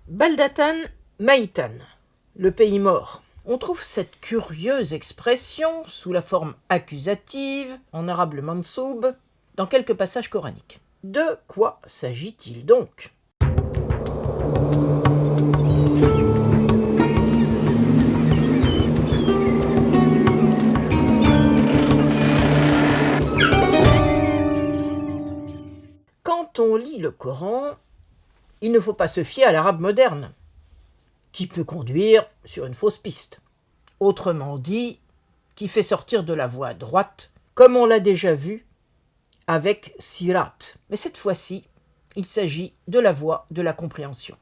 Baldatan Maïtan, le pays mort. On trouve cette curieuse expression sous la forme accusative, en arabe le mansoub, dans quelques passages coraniques. De quoi s'agit-il donc ? Quand on lit le Coran, il ne faut pas se fier à l'arabe moderne, qui peut conduire sur une fausse piste. Autrement dit, qui fait sortir de la voie droite, comme on l'a déjà vu avec Sirat. Mais cette fois-ci, il s'agit de la voie de la compréhension.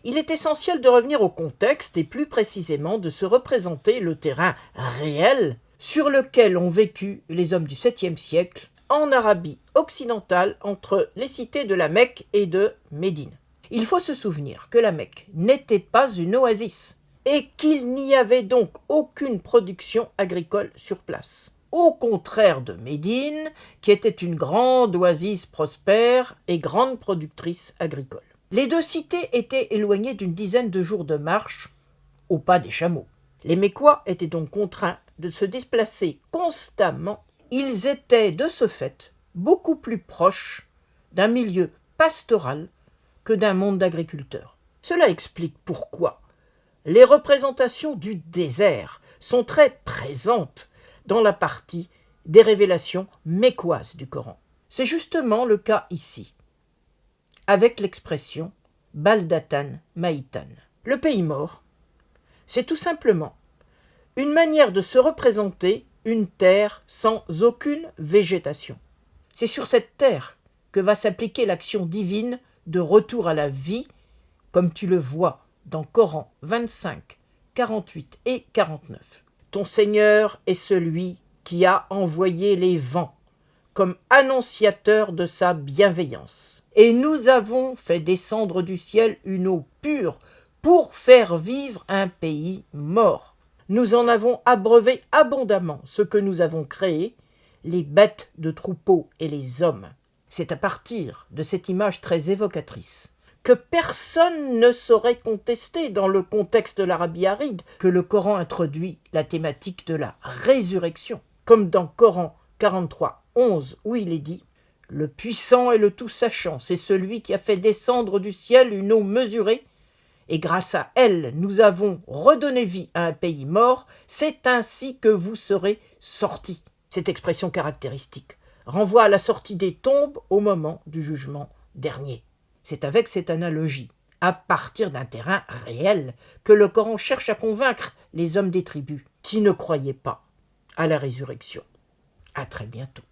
Il est essentiel de revenir au contexte et plus précisément de se représenter le terrain réel sur lequel ont vécu les hommes du 7e siècle en Arabie occidentale entre les cités de la Mecque et de Médine. Il faut se souvenir que la Mecque n'était pas une oasis et qu'il n'y avait donc aucune production agricole sur place. Au contraire de Médine, qui était une grande oasis prospère et grande productrice agricole. Les deux cités étaient éloignées d'une dizaine de jours de marche au pas des chameaux. Les Mécois étaient donc contraints de se déplacer constamment. Ils étaient de ce fait beaucoup plus proches d'un milieu pastoral que d'un monde d'agriculteurs. Cela explique pourquoi les représentations du désert sont très présentes dans la partie des révélations mécoises du Coran. C'est justement le cas ici, avec l'expression « Baldatan Maïtan ». Le pays mort, c'est tout simplement une manière de se représenter une terre sans aucune végétation. C'est sur cette terre que va s'appliquer l'action divine de retour à la vie, comme tu le vois dans Coran 25, 48 et 49. Ton Seigneur est celui qui a envoyé les vents comme annonciateurs de sa bienveillance. Et nous avons fait descendre du ciel une eau pure pour faire vivre un pays mort. Nous en avons abreuvé abondamment ce que nous avons créé, les bêtes de troupeau et les hommes. C'est à partir de cette image très évocatrice que personne ne saurait contester dans le contexte de l'Arabie aride que le Coran introduit la thématique de la résurrection, comme dans Coran 43, 11, où il est dit « Le puissant et le tout-sachant, c'est celui qui a fait descendre du ciel une eau mesurée, et grâce à elle, nous avons redonné vie à un pays mort, c'est ainsi que vous serez sortis. » Cette expression caractéristique renvoie à la sortie des tombes au moment du jugement dernier. C'est avec cette analogie, à partir d'un terrain réel, que le Coran cherche à convaincre les hommes des tribus qui ne croyaient pas à la résurrection. À très bientôt.